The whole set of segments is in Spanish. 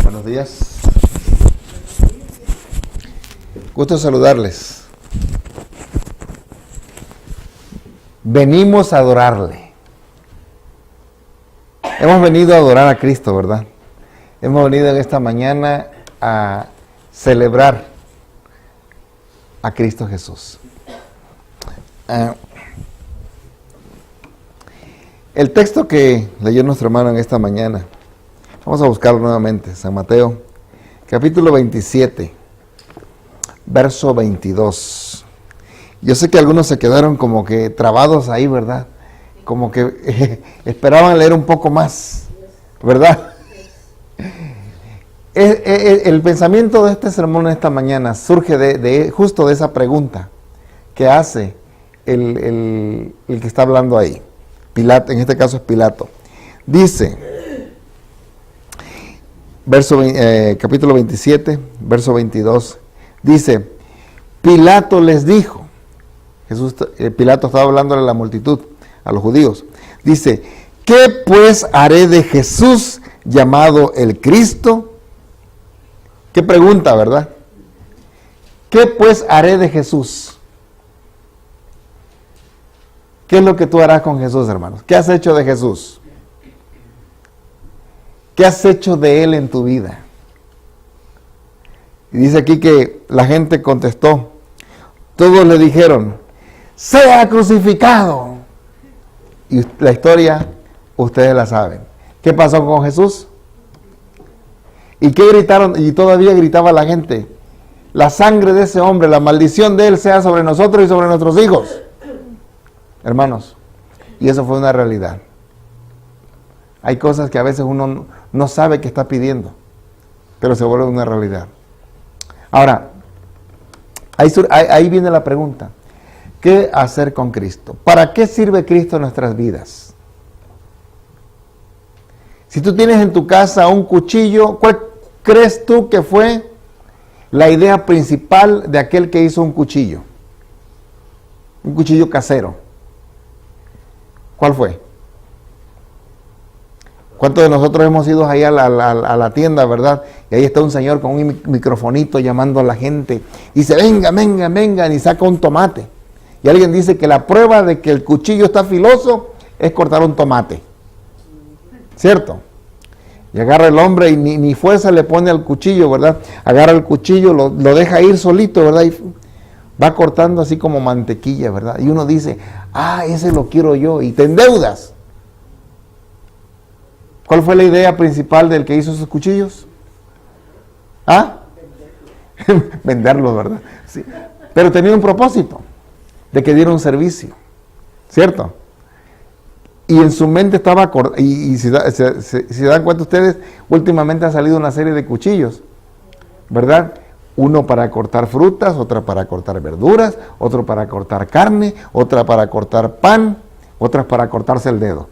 Buenos días. Gusto saludarles. Venimos a adorarle. Hemos venido a adorar a Cristo, ¿verdad? Hemos venido en esta mañana a celebrar a Cristo Jesús. El texto que leyó nuestro hermano en esta mañana, vamos a buscarlo nuevamente, San Mateo, capítulo 27, verso 22. Yo sé que algunos se quedaron como que trabados ahí, ¿verdad? Como que esperaban leer un poco más, ¿verdad? El pensamiento de este sermón esta mañana surge justo de esa pregunta que hace el que está hablando ahí. Pilato, en este caso es Pilato. Dice, capítulo 27, verso 22, dice, Pilato les dijo, Pilato estaba hablándole a la multitud, a los judíos, dice, ¿qué pues haré de Jesús llamado el Cristo? Qué pregunta, ¿verdad? ¿Qué pues haré de Jesús? ¿Qué es lo que tú harás con Jesús, hermanos? ¿Qué has hecho de Jesús? ¿Qué has hecho de Él en tu vida? Y dice aquí que la gente contestó. Todos le dijeron, ¡sea crucificado! Y la historia, ustedes la saben. ¿Qué pasó con Jesús? ¿Y qué gritaron? Y todavía gritaba la gente. La sangre de ese hombre, la maldición de Él sea sobre nosotros y sobre nuestros hijos. Hermanos, y eso fue una realidad. Hay cosas que a veces uno no sabe que está pidiendo, pero se vuelve una realidad. Ahora, ahí viene la pregunta. ¿Qué hacer con Cristo? ¿Para qué sirve Cristo en nuestras vidas? Si tú tienes en tu casa un cuchillo, ¿cuál crees tú que fue la idea principal de aquel que hizo un cuchillo? Un cuchillo casero. ¿Cuál fue? ¿Cuántos de nosotros hemos ido ahí a la tienda, verdad? Y ahí está un señor con un microfonito llamando a la gente. Y dice, venga, venga, venga, y saca un tomate. Y alguien dice que la prueba de que el cuchillo está filoso es cortar un tomate. ¿Cierto? Y agarra el hombre y ni fuerza le pone al cuchillo, ¿verdad? Agarra el cuchillo, lo deja ir solito, ¿verdad? Y va cortando así como mantequilla, ¿verdad? Y uno dice, ese lo quiero yo, y te endeudas. ¿Cuál fue la idea principal del que hizo esos cuchillos? Venderlos, ¿verdad? Sí. Pero tenía un propósito, de que diera un servicio, ¿cierto? Y en su mente estaba, y si dan cuenta ustedes, últimamente ha salido una serie de cuchillos, ¿verdad? Uno para cortar frutas, otra para cortar verduras, otro para cortar carne, otra para cortar pan, otras para cortarse el dedo.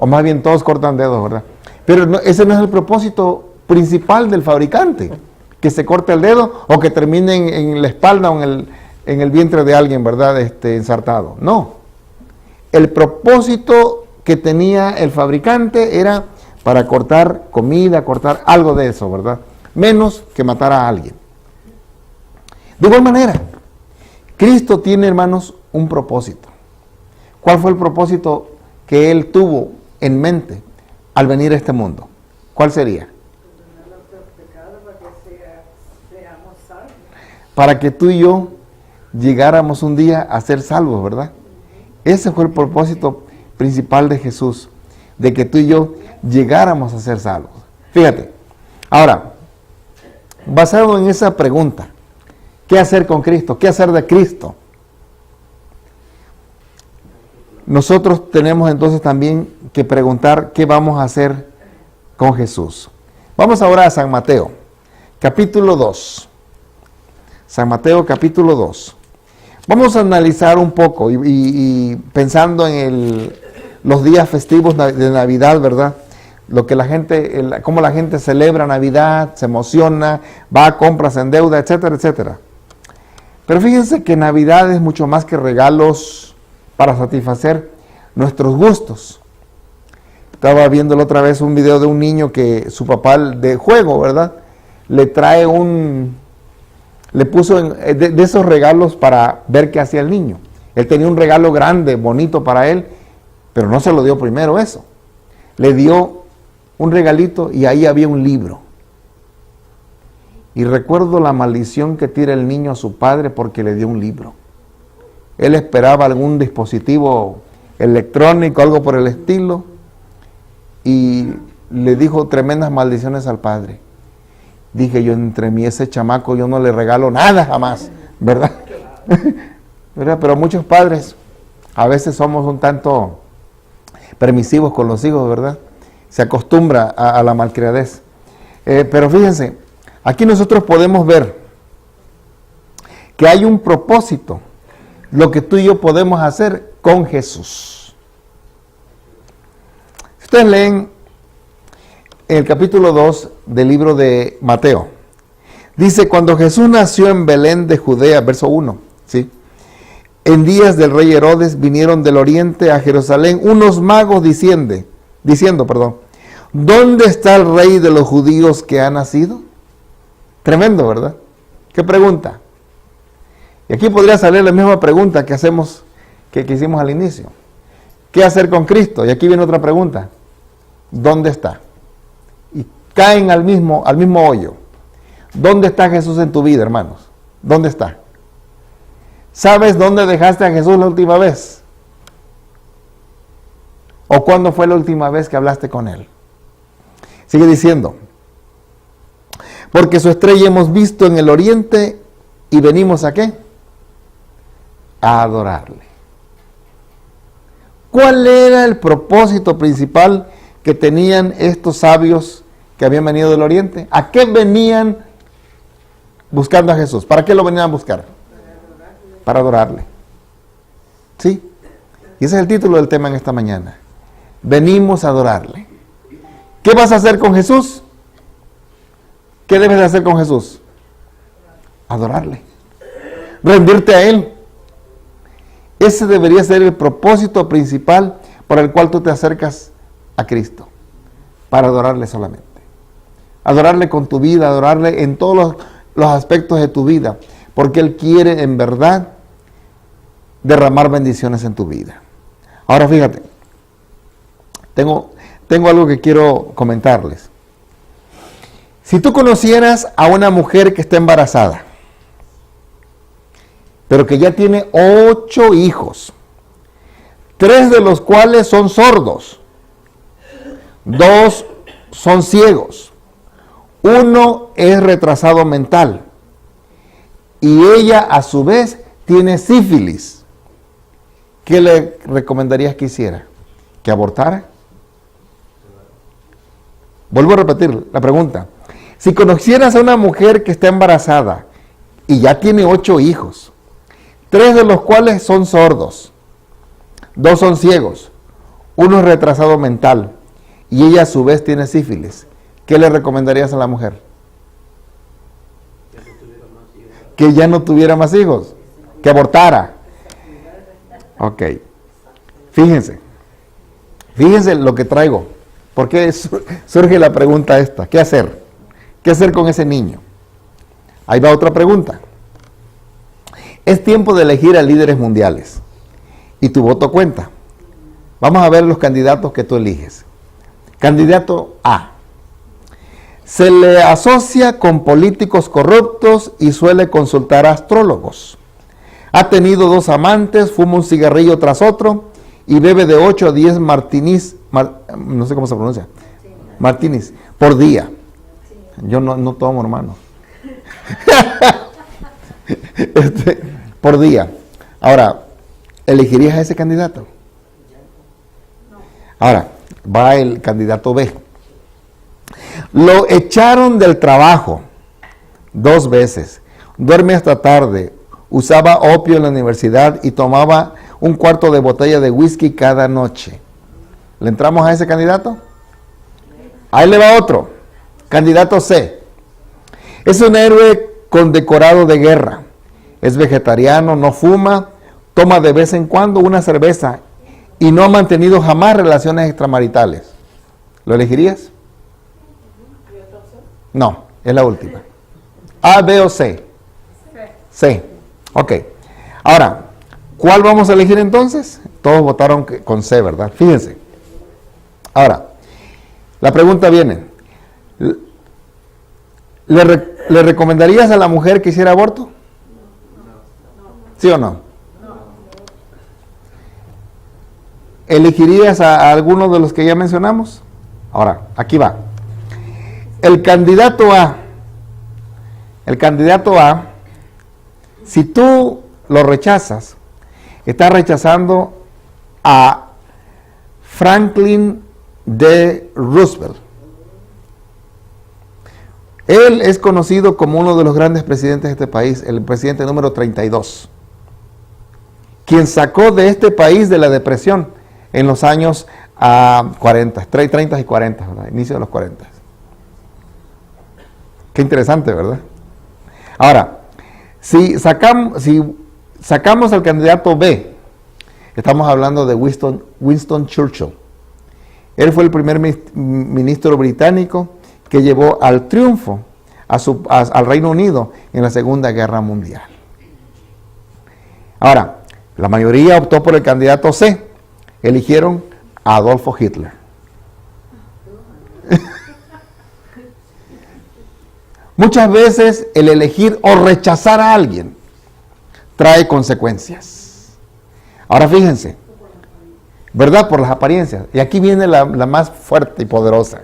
O más bien todos cortan dedos, ¿verdad? Pero ese no es el propósito principal del fabricante, que se corte el dedo o que termine en la espalda o en el vientre de alguien, ¿verdad? Ensartado. No. El propósito que tenía el fabricante era para cortar comida, cortar algo de eso, ¿verdad? Menos que matar a alguien. De igual manera, Cristo tiene, hermanos, un propósito. ¿Cuál fue el propósito que Él tuvo en mente al venir a este mundo? ¿Cuál sería? Para que tú y yo llegáramos un día a ser salvos, ¿verdad? Ese fue el propósito principal de Jesús, de que tú y yo llegáramos a ser salvos. Fíjate, ahora, basado en esa pregunta, ¿qué hacer con Cristo? ¿Qué hacer de Cristo? Nosotros tenemos entonces también que preguntar qué vamos a hacer con Jesús. Vamos ahora a San Mateo, capítulo 2. San Mateo, capítulo 2. Vamos a analizar un poco y pensando en los días festivos de Navidad, ¿verdad? Lo que cómo la gente celebra Navidad, se emociona, va a compras, se endeuda, etcétera, etcétera. Pero fíjense que Navidad es mucho más que regalos para satisfacer nuestros gustos. Estaba viendo la otra vez un video de un niño que su papá de juego, ¿verdad? Le puso de esos regalos para ver qué hacía el niño. Él tenía un regalo grande, bonito para él, pero no se lo dio primero eso. Le dio un regalito y ahí había un libro. Y recuerdo la maldición que tira el niño a su padre porque le dio un libro. Él esperaba algún dispositivo electrónico, algo por el estilo, y le dijo tremendas maldiciones al padre. Dije yo, entre mí ese chamaco yo no le regalo nada jamás, ¿verdad? ¿Verdad? Pero muchos padres a veces somos un tanto permisivos con los hijos, ¿verdad? Se acostumbra a la malcriadez. Pero fíjense, aquí nosotros podemos ver que hay un propósito, lo que tú y yo podemos hacer con Jesús. Si ustedes leen en el capítulo 2 del libro de Mateo, dice, cuando Jesús nació en Belén de Judea, verso 1, ¿sí? En días del rey Herodes vinieron del oriente a Jerusalén unos magos diciendo, ¿dónde está el rey de los judíos que ha nacido? Tremendo, ¿verdad? ¿Qué pregunta? Y aquí podría salir la misma pregunta que hicimos al inicio. ¿Qué hacer con Cristo? Y aquí viene otra pregunta. ¿Dónde está? Y caen al mismo hoyo. ¿Dónde está Jesús en tu vida, hermanos? ¿Dónde está? ¿Sabes dónde dejaste a Jesús la última vez? ¿O cuándo fue la última vez que hablaste con Él? Sigue diciendo, porque su estrella hemos visto en el oriente y venimos ¿a qué? A adorarle. ¿Cuál era el propósito principal que tenían estos sabios que habían venido del oriente? ¿A qué venían buscando a Jesús? ¿Para qué lo venían a buscar? Para adorarle. ¿Sí? Y ese es el título del tema en esta mañana. Venimos a adorarle. ¿Qué vas a hacer con Jesús? ¿Qué debes de hacer con Jesús? Adorarle. Rendirte a Él. Ese debería ser el propósito principal por el cual tú te acercas a Cristo. Para adorarle solamente. Adorarle con tu vida, adorarle en todos los aspectos de tu vida. Porque Él quiere en verdad derramar bendiciones en tu vida. Ahora fíjate, tengo algo que quiero comentarles. Si tú conocieras a una mujer que está embarazada, pero que ya tiene 8 hijos, 3 de los cuales son sordos, 2 son ciegos, 1 es retrasado mental, y ella a su vez tiene sífilis, ¿qué le recomendarías que hiciera? ¿Que abortara? Vuelvo a repetir la pregunta. Si conocieras a una mujer que está embarazada y ya tiene 8 hijos, 3 de los cuales son sordos, 2 son ciegos, 1 es retrasado mental y ella a su vez tiene sífilis, ¿qué le recomendarías a la mujer? Que ya no tuviera más hijos, que abortara. Ok, fíjense lo que traigo. ¿Por qué surge la pregunta esta? ¿Qué hacer? ¿Qué hacer con ese niño? Ahí va otra pregunta. Es tiempo de elegir a líderes mundiales y tu voto cuenta. Vamos a ver los candidatos que tú eliges. Candidato A. Se le asocia con políticos corruptos y suele consultar a astrólogos. Ha tenido 2 amantes, fuma un cigarrillo tras otro y bebe de 8 a 10 martinis, no sé cómo se pronuncia, martinis, por día. Yo no tomo, hermano. Por día. Ahora, ¿elegirías a ese candidato? Ahora, va el candidato B. Lo echaron del trabajo 2 veces. Duerme hasta tarde. Usaba opio en la universidad y tomaba 1/4 de botella de whisky cada noche. ¿Le entramos a ese candidato? Ahí le va otro. Candidato C. Es un héroe condecorado de guerra. Es vegetariano, no fuma, toma de vez en cuando una cerveza y no ha mantenido jamás relaciones extramaritales. ¿Lo elegirías? No, es la última. A, B o C. C. Ok. Ahora, ¿cuál vamos a elegir entonces? Todos votaron con C, ¿verdad? Fíjense. Ahora, la pregunta viene. ¿Le recomendarías a la mujer que hiciera aborto? ¿Sí o no? ¿Elegirías a alguno de los que ya mencionamos? Ahora, aquí va. El candidato A, si tú lo rechazas, estás rechazando a Franklin D. Roosevelt. Él es conocido como uno de los grandes presidentes de este país, el presidente número 32, quien sacó de este país de la depresión en los años 30 y 40, ¿verdad? Inicio de los 40. Qué interesante, ¿verdad? Ahora, si sacamos al candidato B, estamos hablando de Winston Churchill. Él fue el primer ministro británico que llevó al triunfo al Reino Unido en la Segunda Guerra Mundial. Ahora, la mayoría optó por el candidato C. Eligieron a Adolfo Hitler. Muchas veces el elegir o rechazar a alguien trae consecuencias. Ahora fíjense, ¿verdad? Por las apariencias. Y aquí viene la más fuerte y poderosa.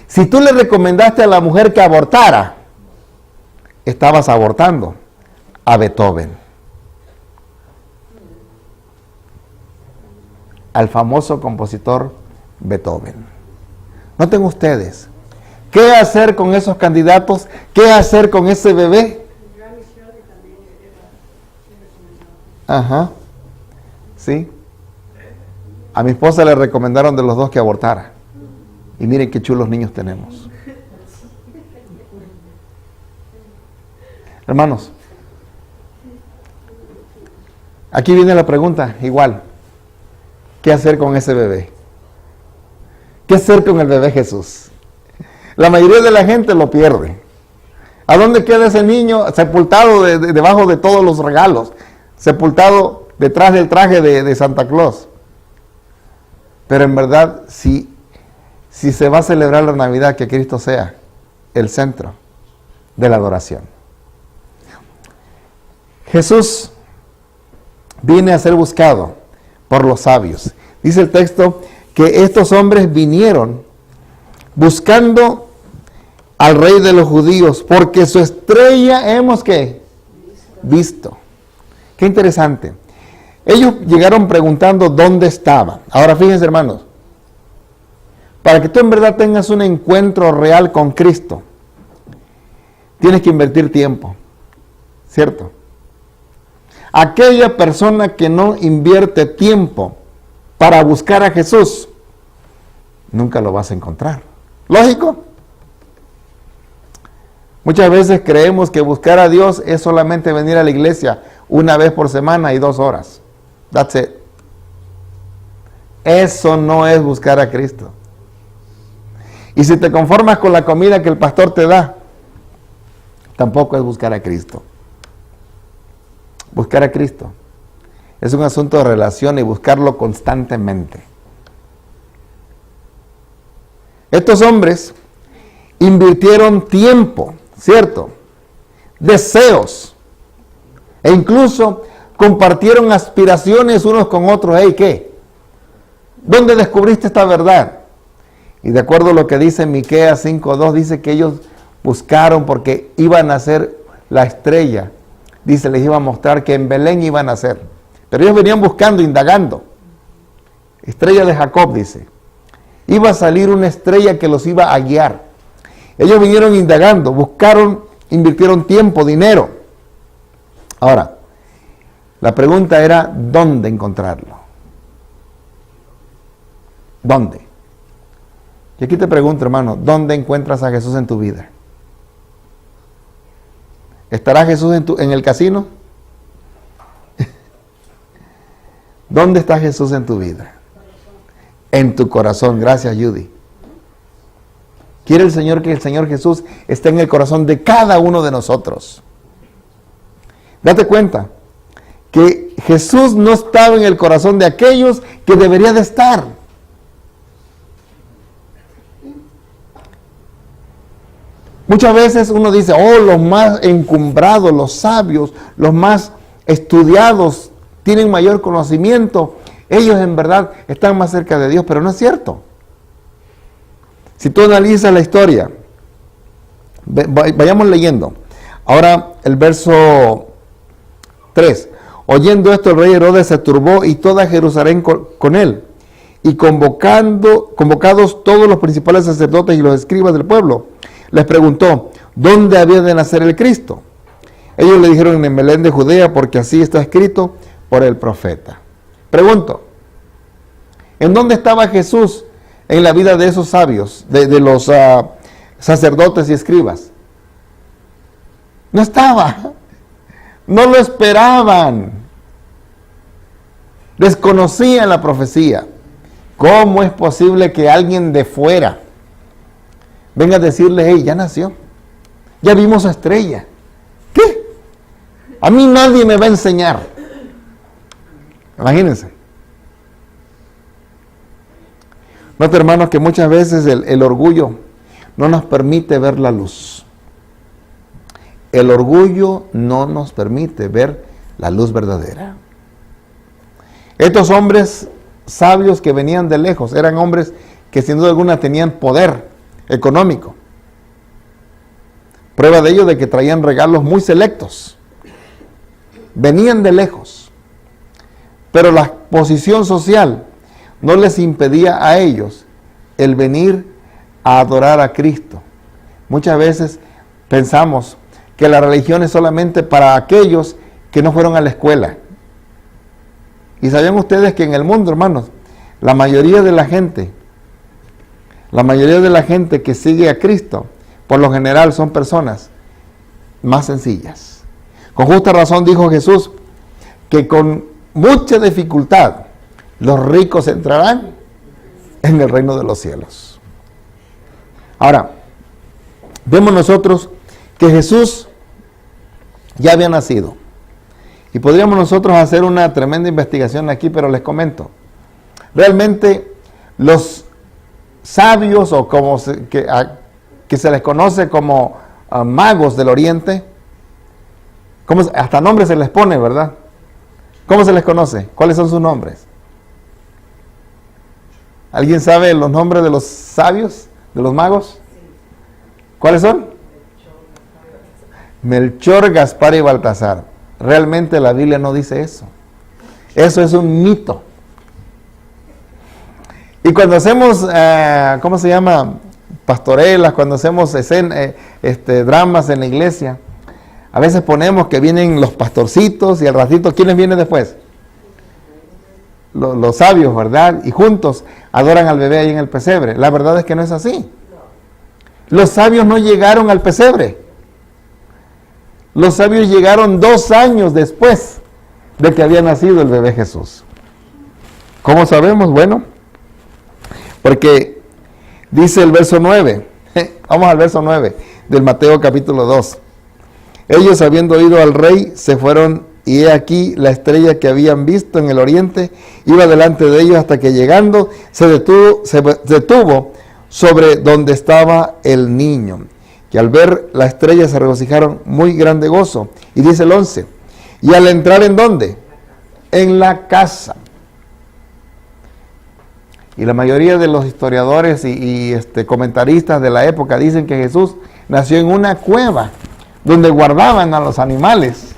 Si tú le recomendaste a la mujer que abortara, estabas abortando a Beethoven, al famoso compositor Beethoven. Noten ustedes, ¿qué hacer con esos candidatos? ¿Qué hacer con ese bebé? Ajá, sí. A mi esposa le recomendaron de los dos que abortara. Y miren qué chulos niños tenemos. Hermanos, aquí viene la pregunta, igual. ¿Qué hacer con ese bebé? ¿Qué hacer con el bebé Jesús? La mayoría de la gente lo pierde. ¿A dónde queda ese niño sepultado debajo de todos los regalos? Sepultado detrás del traje de Santa Claus. Pero en verdad, si se va a celebrar la Navidad, que Cristo sea el centro de la adoración. Jesús viene a ser buscado por los sabios. Dice el texto que estos hombres vinieron buscando al rey de los judíos, porque su estrella hemos ¿qué? Visto. Qué interesante. Ellos llegaron preguntando dónde estaba. Ahora fíjense, hermanos, para que tú en verdad tengas un encuentro real con Cristo, tienes que invertir tiempo, ¿cierto? Aquella persona que no invierte tiempo para buscar a Jesús, nunca lo vas a encontrar. ¿Lógico? Muchas veces creemos que buscar a Dios es solamente venir a la iglesia una vez por semana y 2 horas. That's it. Eso no es buscar a Cristo. Y si te conformas con la comida que el pastor te da, tampoco es buscar a Cristo. Buscar a Cristo es un asunto de relación y buscarlo constantemente. Estos hombres invirtieron tiempo, ¿cierto? Deseos. E incluso compartieron aspiraciones unos con otros. Hey, ¿qué? ¿Dónde descubriste esta verdad? Y de acuerdo a lo que dice Miqueas 5:2, dice que ellos buscaron porque iban a ser la estrella. Dice, les iba a mostrar que en Belén iban a ser. Pero ellos venían buscando, indagando. Estrella de Jacob, dice. Iba a salir una estrella que los iba a guiar. Ellos vinieron indagando, buscaron, invirtieron tiempo, dinero. Ahora, la pregunta era, ¿dónde encontrarlo? ¿Dónde? Y aquí te pregunto, hermano, ¿dónde encuentras a Jesús en tu vida? ¿Estará Jesús en el casino? ¿Dónde está Jesús en tu vida? En tu corazón. Gracias, Judy. Quiere el Señor que el Señor Jesús esté en el corazón de cada uno de nosotros. Date cuenta que Jesús no estaba en el corazón de aquellos que debería de estar. Muchas veces uno dice, oh, los más encumbrados, los sabios, los más estudiados, tienen mayor conocimiento, ellos en verdad están más cerca de Dios, pero no es cierto. Si tú analizas la historia, vayamos leyendo. Ahora el verso 3. Oyendo esto, el rey Herodes se turbó y toda Jerusalén con él. Y convocados todos los principales sacerdotes y los escribas del pueblo, les preguntó, ¿dónde había de nacer el Cristo? Ellos le dijeron, en Belén de Judea, porque así está escrito por el profeta. Pregunto, ¿en dónde estaba Jesús en la vida de esos sabios, de los sacerdotes y escribas? No estaba. No lo esperaban. Desconocían la profecía. ¿Cómo es posible que alguien de fuera venga a decirle, hey, ya nació? Ya vimos su estrella. ¿Qué? A mí nadie me va a enseñar. Imagínense. Note, hermanos, que muchas veces el orgullo no nos permite ver la luz. El orgullo no nos permite ver la luz verdadera. Estos hombres sabios que venían de lejos eran hombres que sin duda alguna tenían poder económico. Prueba de ello de que traían regalos muy selectos. Venían de lejos. Pero la posición social no les impedía a ellos el venir a adorar a Cristo. Muchas veces pensamos que la religión es solamente para aquellos que no fueron a la escuela. Y saben ustedes que en el mundo, hermanos, la mayoría de la gente que sigue a Cristo, por lo general son personas más sencillas. Con justa razón dijo Jesús que con mucha dificultad los ricos entrarán en el reino de los cielos. Ahora, vemos nosotros que Jesús ya había nacido. Y podríamos nosotros hacer una tremenda investigación aquí, pero les comento. Realmente los sabios, o como que se les conoce como magos del oriente, hasta nombres se les pone, ¿verdad? ¿Cómo se les conoce? ¿Cuáles son sus nombres? ¿Alguien sabe los nombres de los sabios, de los magos? ¿Cuáles son? Melchor, Gaspar y Baltasar. Realmente la Biblia no dice eso. Eso es un mito. Y cuando hacemos, ¿cómo se llama? Pastorelas, cuando hacemos dramas en la iglesia, a veces ponemos que vienen los pastorcitos y al ratito, ¿quiénes vienen después? Los sabios, ¿verdad? Y juntos adoran al bebé ahí en el pesebre. La verdad es que no es así. Los sabios no llegaron al pesebre. Los sabios llegaron 2 años después de que había nacido el bebé Jesús. ¿Cómo sabemos? Bueno, porque dice el verso 9. Vamos al verso 9 del Mateo capítulo 2. Ellos, habiendo oído al rey, se fueron, y he aquí la estrella que habían visto en el oriente iba delante de ellos, hasta que llegando se detuvo sobre donde estaba el niño. Y al ver la estrella se regocijaron muy grande gozo. Y dice el 11, y al entrar, ¿en dónde? En la casa. Y la mayoría de los historiadores y comentaristas de la época dicen que Jesús nació en una cueva donde guardaban a los animales.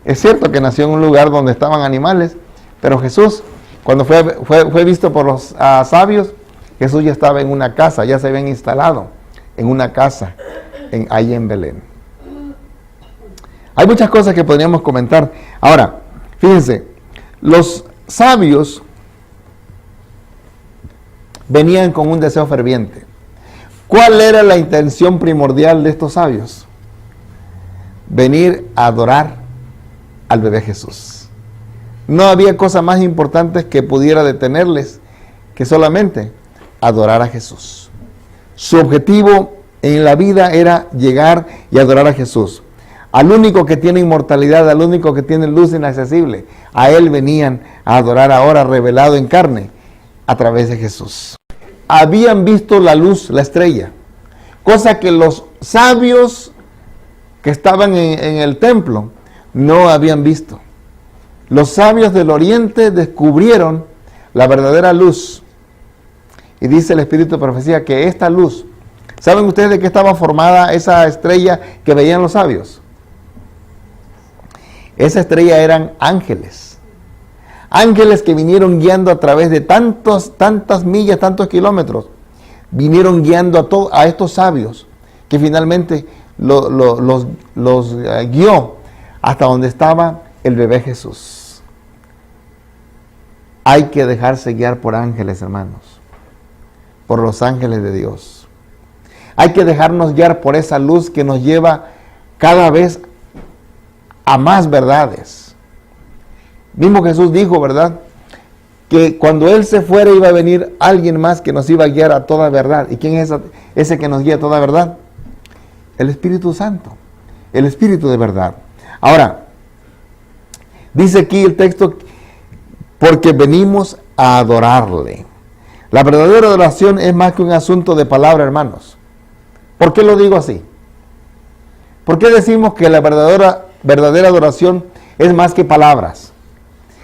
Es cierto que nació en un lugar donde estaban animales, pero Jesús, cuando fue visto por los sabios, Jesús ya estaba en una casa, ya se habían instalado en una casa ahí en Belén. Hay muchas cosas que podríamos comentar. Ahora, fíjense, los sabios venían con un deseo ferviente. ¿Cuál era la intención primordial de estos sabios? Venir a adorar al bebé Jesús. No había cosa más importante que pudiera detenerles que solamente adorar a Jesús. Su objetivo en la vida era llegar y adorar a Jesús. Al único que tiene inmortalidad, al único que tiene luz inaccesible. A Él venían a adorar ahora revelado en carne a través de Jesús. Habían visto la luz, la estrella, cosa que los sabios que estaban en el templo no habían visto. Los sabios del oriente descubrieron la verdadera luz. Y dice el Espíritu de Profecía que esta luz, ¿saben ustedes de qué estaba formada esa estrella que veían los sabios? Esa estrella eran ángeles. Ángeles que vinieron guiando a través de tantas millas, tantos kilómetros. Vinieron guiando a estos sabios que finalmente los guió hasta donde estaba el bebé Jesús. Hay que dejarse guiar por ángeles, hermanos. Por los ángeles de Dios. Hay que dejarnos guiar por esa luz que nos lleva cada vez a más verdades. Mismo Jesús dijo, ¿verdad?, que cuando Él se fuera iba a venir alguien más que nos iba a guiar a toda verdad. ¿Y quién es ese que nos guía a toda verdad? El Espíritu Santo, el Espíritu de verdad. Ahora, dice aquí el texto, porque venimos a adorarle. La verdadera adoración es más que un asunto de palabra, hermanos. ¿Por qué lo digo así? ¿Por qué decimos que la verdadera adoración es más que palabras?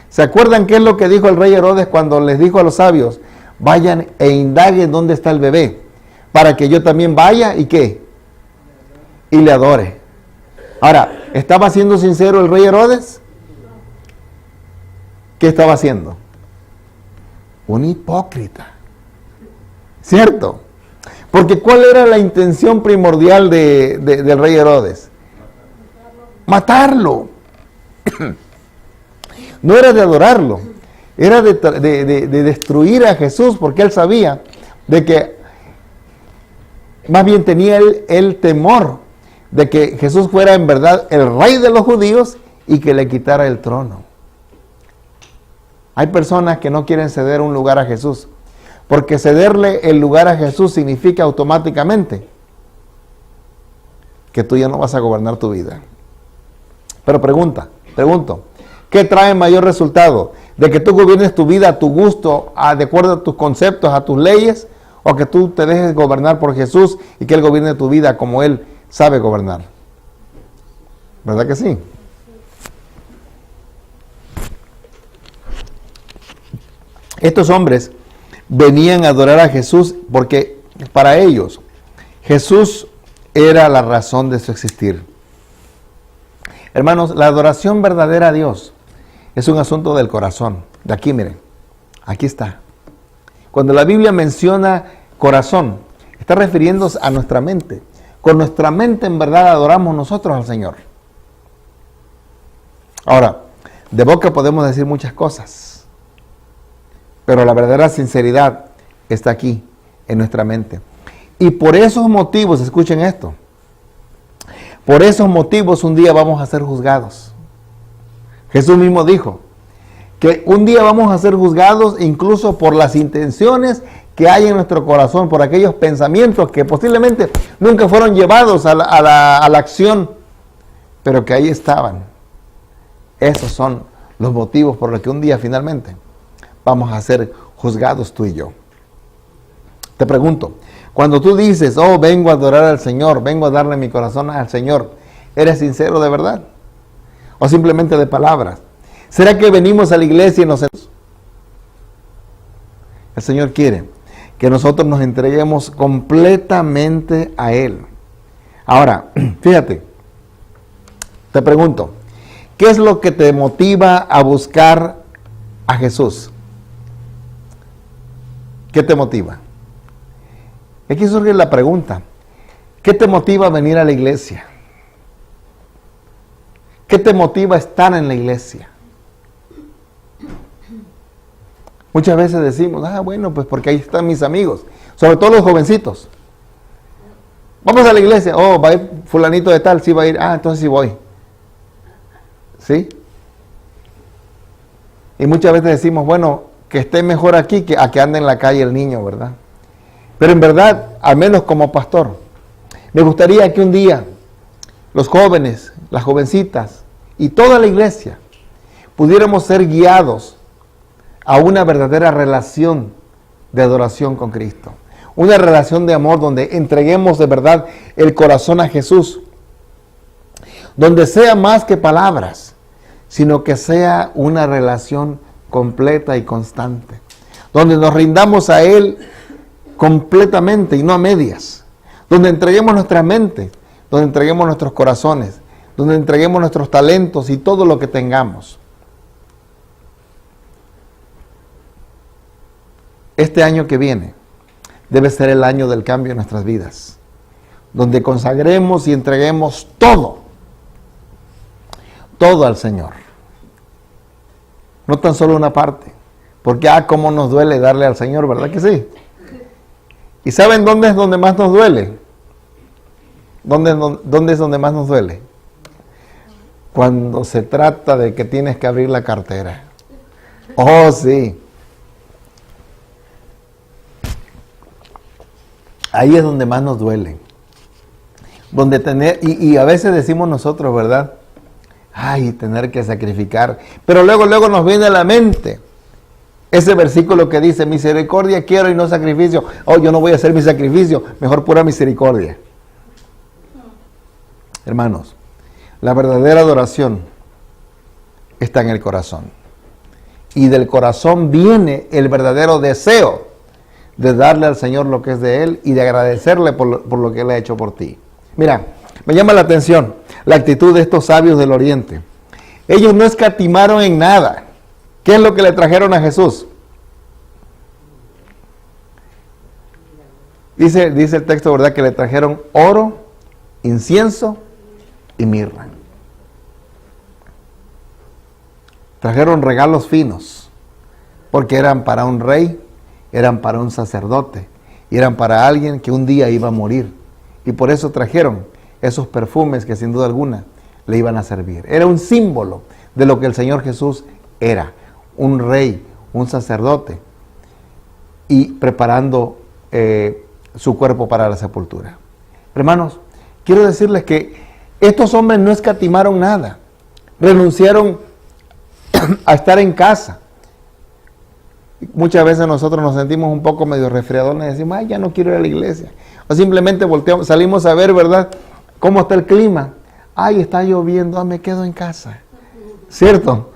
¿Se acuerdan qué es lo que dijo el rey Herodes cuando les dijo a los sabios? Vayan e indaguen dónde está el bebé, para que yo también vaya y ¿qué? Y le adore. Ahora, ¿estaba siendo sincero el rey Herodes? ¿Qué estaba haciendo? Un hipócrita. ¿Cierto? Porque ¿cuál era la intención primordial del rey Herodes? Matarlo. No era de adorarlo, era de destruir a Jesús, porque él sabía de que, más bien tenía el temor de que Jesús fuera en verdad el rey de los judíos y que le quitara el trono. Hay personas que no quieren ceder un lugar a Jesús, porque cederle el lugar a Jesús significa automáticamente que tú ya no vas a gobernar tu vida. Pero pregunto, ¿qué trae mayor resultado? ¿De que tú gobiernes tu vida a tu gusto, de acuerdo a tus conceptos, a tus leyes? ¿O que tú te dejes gobernar por Jesús y que Él gobierne tu vida como Él sabe gobernar? ¿Verdad que sí? Estos hombres venían a adorar a Jesús porque para ellos Jesús era la razón de su existir. Hermanos, la adoración verdadera a Dios es un asunto del corazón. De aquí, miren, aquí está. Cuando la Biblia menciona corazón, está refiriéndose a nuestra mente. Con nuestra mente en verdad adoramos nosotros al Señor. Ahora, de boca podemos decir muchas cosas, pero la verdadera sinceridad está aquí, en nuestra mente. Y por esos motivos, escuchen esto, por esos motivos un día vamos a ser juzgados. Jesús mismo dijo que un día vamos a ser juzgados incluso por las intenciones que hay en nuestro corazón, por aquellos pensamientos que posiblemente nunca fueron llevados a la acción, pero que ahí estaban. Esos son los motivos por los que un día finalmente vamos a ser juzgados tú y yo. Te pregunto, cuando tú dices, oh, vengo a adorar al Señor, vengo a darle mi corazón al Señor, ¿eres sincero de verdad? ¿O simplemente de palabras? ¿Será que venimos a la iglesia y nos... El Señor quiere que nosotros nos entreguemos completamente a Él. Ahora, fíjate, te pregunto, ¿qué es lo que te motiva a buscar a Jesús? ¿Qué te motiva? Aquí surge la pregunta, ¿qué te motiva a venir a la iglesia? ¿Qué te motiva a estar en la iglesia? Muchas veces decimos, bueno, pues porque ahí están mis amigos, sobre todo los jovencitos. Vamos a la iglesia, oh, va a ir fulanito de tal, sí va a ir, entonces sí voy. ¿Sí? Y muchas veces decimos, bueno, que esté mejor aquí que a que ande en la calle el niño, ¿verdad? Pero en verdad, al menos como pastor, me gustaría que un día los jóvenes, las jovencitas y toda la iglesia pudiéramos ser guiados a una verdadera relación de adoración con Cristo. Una relación de amor donde entreguemos de verdad el corazón a Jesús. Donde sea más que palabras, sino que sea una relación completa y constante. Donde nos rindamos a Él completamente y no a medias. Donde entreguemos nuestra mente, donde entreguemos nuestros corazones, donde entreguemos nuestros talentos y todo lo que tengamos. Este año que viene debe ser el año del cambio en nuestras vidas, donde consagremos y entreguemos todo al Señor. No tan solo una parte, porque cómo nos duele darle al Señor, ¿verdad que sí? ¿Y saben dónde es donde más nos duele? ¿Dónde es donde más nos duele? Cuando se trata de que tienes que abrir la cartera. Oh, sí. Ahí es donde más nos duele. Donde tener, y a veces decimos nosotros, ¿verdad? Ay, tener que sacrificar. Pero luego nos viene a la mente ese versículo que dice, misericordia quiero y no sacrificio. Oh, yo no voy a hacer mi sacrificio, mejor pura misericordia. Hermanos, la verdadera adoración está en el corazón. Y del corazón viene el verdadero deseo de darle al Señor lo que es de Él y de agradecerle por lo que Él ha hecho por ti. Mira, me llama la atención la actitud de estos sabios del Oriente. Ellos no escatimaron en nada. ¿Qué es lo que le trajeron a Jesús? Dice el texto, ¿verdad? Que le trajeron oro, incienso y mirra. Trajeron regalos finos, porque eran para un rey, eran para un sacerdote, y eran para alguien que un día iba a morir. Y por eso trajeron esos perfumes que sin duda alguna le iban a servir. Era un símbolo de lo que el Señor Jesús era, un rey, un sacerdote, y preparando su cuerpo para la sepultura. Hermanos, quiero decirles que estos hombres no escatimaron nada, renunciaron a estar en casa. Muchas veces nosotros nos sentimos un poco medio resfriadones y decimos, ay, ya no quiero ir a la iglesia. O simplemente volteamos, salimos a ver, ¿verdad?, cómo está el clima. Ay, está lloviendo, me quedo en casa. ¿Cierto?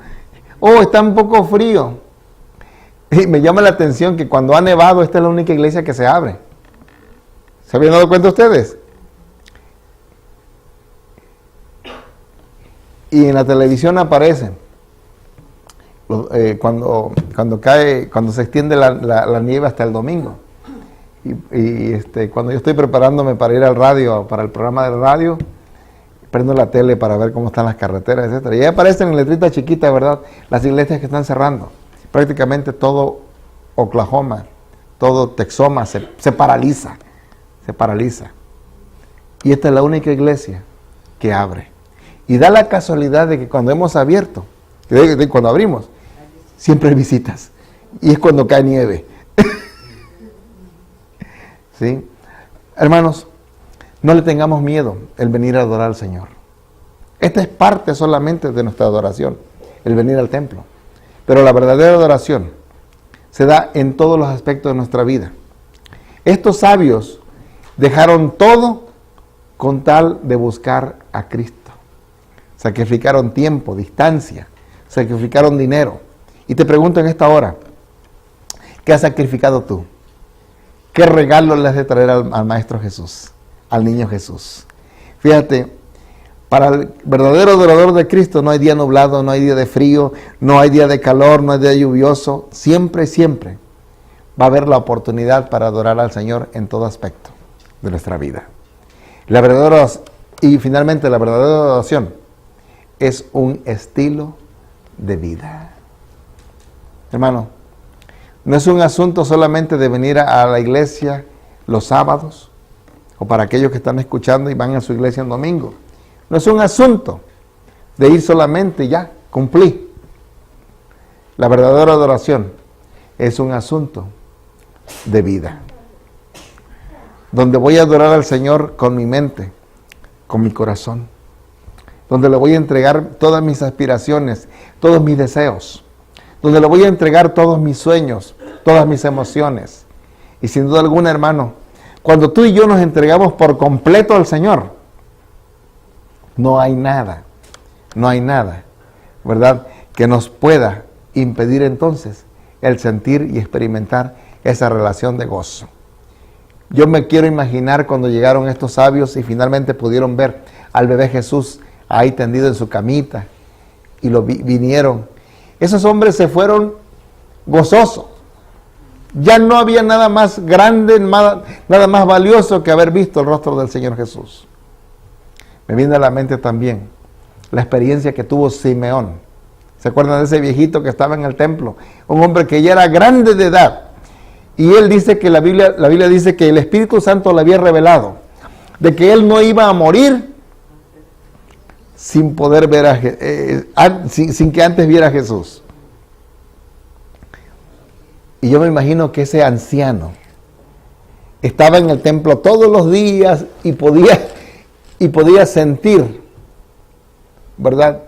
Oh, está un poco frío. Y me llama la atención que cuando ha nevado, esta es la única iglesia que se abre. ¿Se habían dado cuenta ustedes? Y en la televisión aparecen cuando se extiende la nieve hasta el domingo. Cuando yo estoy preparándome para ir al radio, para el programa de radio, prendo la tele para ver cómo están las carreteras, etcétera. Y ahí aparecen en letrita chiquita, ¿verdad?, las iglesias que están cerrando. Prácticamente todo Oklahoma, todo Texoma se paraliza. Se paraliza. Y esta es la única iglesia que abre. Y da la casualidad de que cuando hemos abierto, cuando abrimos, siempre hay visitas. Y es cuando cae nieve. ¿Sí? Hermanos, no le tengamos miedo el venir a adorar al Señor. Esta es parte solamente de nuestra adoración, el venir al templo. Pero la verdadera adoración se da en todos los aspectos de nuestra vida. Estos sabios dejaron todo con tal de buscar a Cristo. Sacrificaron tiempo, distancia, sacrificaron dinero. Y te pregunto en esta hora, ¿qué has sacrificado tú? ¿Qué regalo le has de traer al Maestro Jesús, al niño Jesús? Fíjate, para el verdadero adorador de Cristo no hay día nublado, no hay día de frío, no hay día de calor, no hay día lluvioso. Siempre va a haber la oportunidad para adorar al Señor en todo aspecto de nuestra vida. Finalmente, la verdadera adoración es un estilo de vida. Hermano, no es un asunto solamente de venir a la iglesia los sábados, o para aquellos que están escuchando y van a su iglesia el domingo. No es un asunto de ir solamente ya, cumplí. La verdadera adoración es un asunto de vida, donde voy a adorar al Señor con mi mente, con mi corazón, donde le voy a entregar todas mis aspiraciones, todos mis deseos, donde le voy a entregar todos mis sueños, todas mis emociones. Y sin duda alguna, hermano, cuando tú y yo nos entregamos por completo al Señor, no hay nada, ¿verdad?, que nos pueda impedir entonces el sentir y experimentar esa relación de gozo. Yo me quiero imaginar cuando llegaron estos sabios y finalmente pudieron ver al bebé Jesús ahí tendido en su camita y lo vinieron. Esos hombres se fueron gozosos. Ya no había nada más grande, nada más valioso que haber visto el rostro del Señor Jesús. Me viene a la mente también la experiencia que tuvo Simeón. ¿Se acuerdan de ese viejito que estaba en el templo? Un hombre que ya era grande de edad. Y él dice que la Biblia dice que el Espíritu Santo le había revelado de que él no iba a morir sin poder ver sin que antes viera a Jesús. Y yo me imagino que ese anciano estaba en el templo todos los días y podía sentir, ¿verdad?,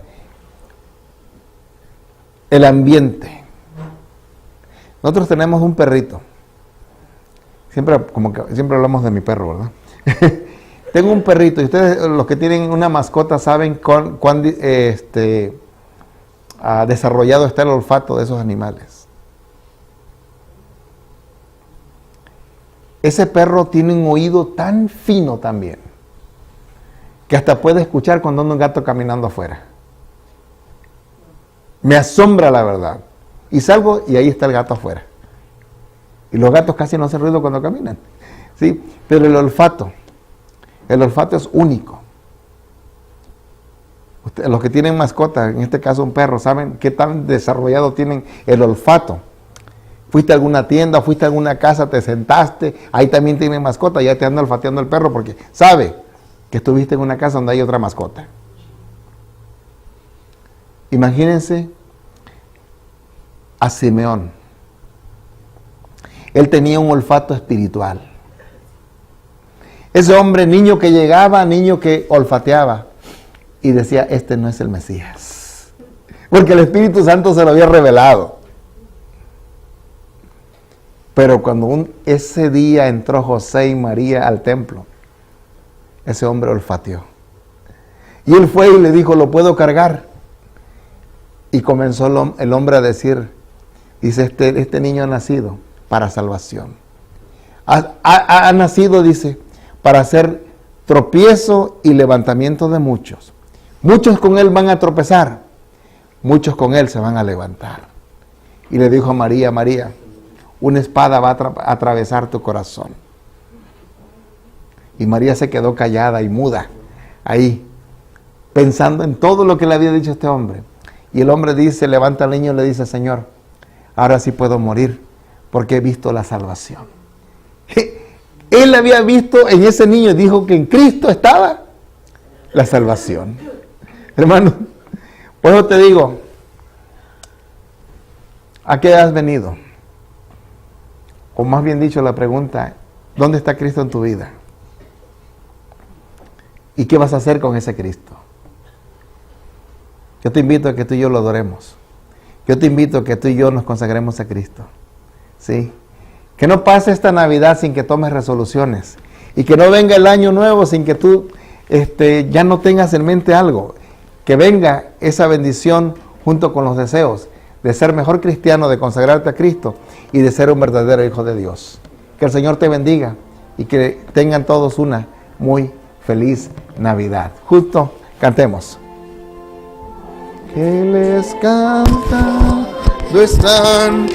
el ambiente. Nosotros tenemos un perrito. Siempre hablamos de mi perro, ¿verdad? Tengo un perrito y ustedes, los que tienen una mascota, saben cuán desarrollado está el olfato de esos animales. Ese perro tiene un oído tan fino también, que hasta puede escuchar cuando anda un gato caminando afuera. Me asombra la verdad. Y salgo y ahí está el gato afuera. Y los gatos casi no hacen ruido cuando caminan, ¿sí? Pero el olfato es único. Los que tienen mascotas, en este caso un perro, saben qué tan desarrollado tienen el olfato. Fuiste a alguna tienda, fuiste a alguna casa, te sentaste, ahí también tienen mascota, ya te anda olfateando el perro porque sabe que estuviste en una casa donde hay otra mascota. Imagínense a Simeón. Él tenía un olfato espiritual. Ese hombre, niño que llegaba, niño que olfateaba y decía, este no es el Mesías, porque el Espíritu Santo se lo había revelado. Pero cuando ese día entró José y María al templo, ese hombre olfateó. Y él fue y le dijo, ¿lo puedo cargar? Y comenzó el hombre a decir, dice, este niño ha nacido para salvación. Ha nacido, dice, para hacer tropiezo y levantamiento de muchos. Muchos con él van a tropezar, muchos con él se van a levantar. Y le dijo a María, María, una espada va a atravesar tu corazón. Y María se quedó callada y muda, ahí, pensando en todo lo que le había dicho este hombre. Y el hombre dice, levanta al niño y le dice, Señor, ahora sí puedo morir, porque he visto la salvación. Él había visto en ese niño, dijo que en Cristo estaba la salvación. Hermano, por eso te digo, ¿a qué has venido? O más bien dicho, la pregunta, ¿dónde está Cristo en tu vida? ¿Y qué vas a hacer con ese Cristo? Yo te invito a que tú y yo lo adoremos. Yo te invito a que tú y yo nos consagremos a Cristo. ¿Sí? Que no pase esta Navidad sin que tomes resoluciones. Y que no venga el año nuevo sin que tú ya no tengas en mente algo. Que venga esa bendición junto con los deseos de ser mejor cristiano, de consagrarte a Cristo y de ser un verdadero hijo de Dios. Que el Señor te bendiga y que tengan todos una muy feliz Navidad. Justo, cantemos. Que les cantando están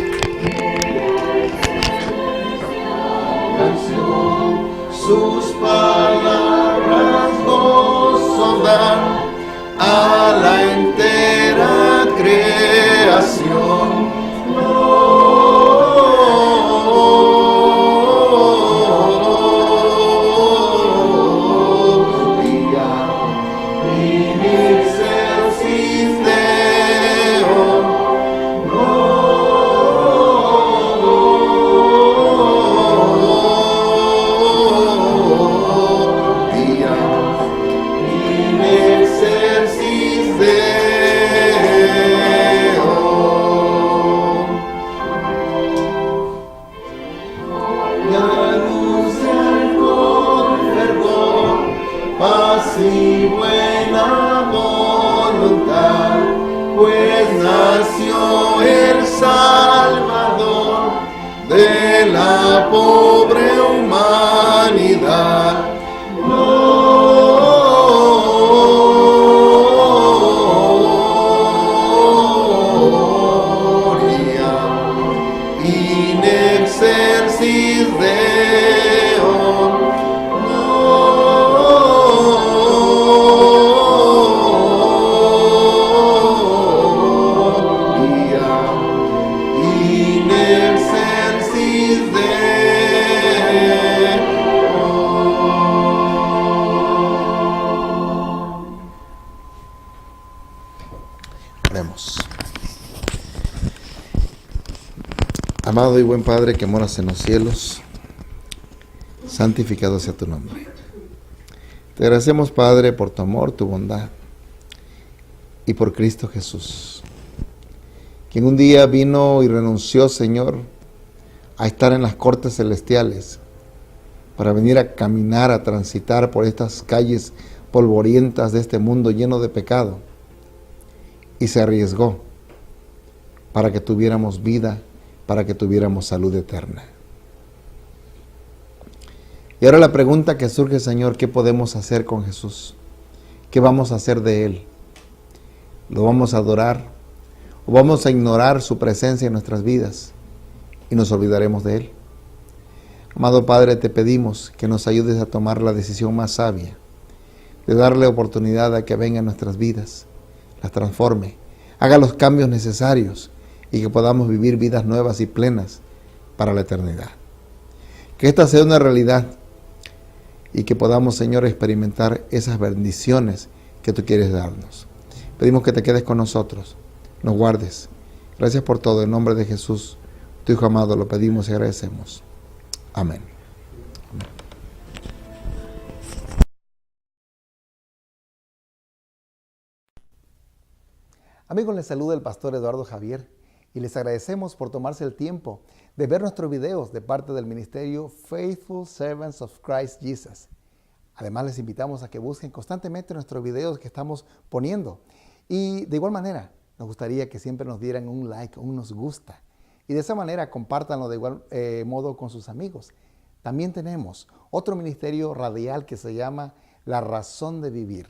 sus palabras gozo dan a la entera creación. Oh, nació el Salvador de la pobre humanidad. Gloria in excelsis Deo. Gloria in excelsis Deo. Oremos. Amado y buen Padre que moras en los cielos, santificado sea tu nombre. Te agradecemos, Padre, por tu amor, tu bondad y por Cristo Jesús, quien un día vino y renunció, Señor, a estar en las cortes celestiales para venir a caminar, a transitar por estas calles polvorientas de este mundo lleno de pecado, y se arriesgó para que tuviéramos vida, para que tuviéramos salud eterna. Y ahora la pregunta que surge, Señor, ¿qué podemos hacer con Jesús? ¿Qué vamos a hacer de Él? ¿Lo vamos a adorar? ¿O vamos a ignorar su presencia en nuestras vidas y nos olvidaremos de Él? Amado Padre, te pedimos que nos ayudes a tomar la decisión más sabia, de darle oportunidad a que venga en nuestras vidas, las transforme, haga los cambios necesarios y que podamos vivir vidas nuevas y plenas para la eternidad. Que esta sea una realidad y que podamos, Señor, experimentar esas bendiciones que tú quieres darnos. Pedimos que te quedes con nosotros, nos guardes. Gracias por todo. En nombre de Jesús, tu Hijo amado, lo pedimos y agradecemos. Amén. Amigos, les saluda el pastor Eduardo Javier y les agradecemos por tomarse el tiempo de ver nuestros videos de parte del ministerio Faithful Servants of Christ Jesus. Además, les invitamos a que busquen constantemente nuestros videos que estamos poniendo. Y de igual manera, nos gustaría que siempre nos dieran un like, un nos gusta. Y de esa manera, compártanlo de igual modo con sus amigos. También tenemos otro ministerio radial que se llama La Razón de Vivir.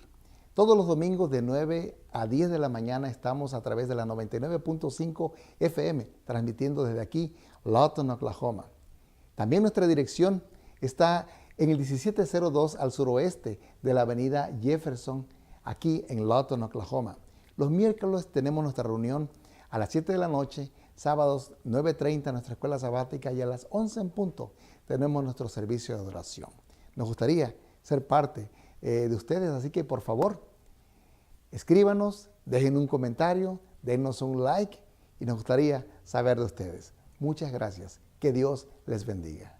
Todos los domingos de 9 a 10 de la mañana estamos a través de la 99.5 FM, transmitiendo desde aquí, Lawton, Oklahoma. También nuestra dirección está en el 1702 al suroeste de la avenida Jefferson, aquí en Lawton, Oklahoma. Los miércoles tenemos nuestra reunión a las 7 de la noche, sábados 9:30 nuestra escuela sabática y a las 11 en punto tenemos nuestro servicio de adoración. Nos gustaría ser parte de ustedes, así que por favor, escríbanos, dejen un comentario, denos un like y nos gustaría saber de ustedes. Muchas gracias. Que Dios les bendiga.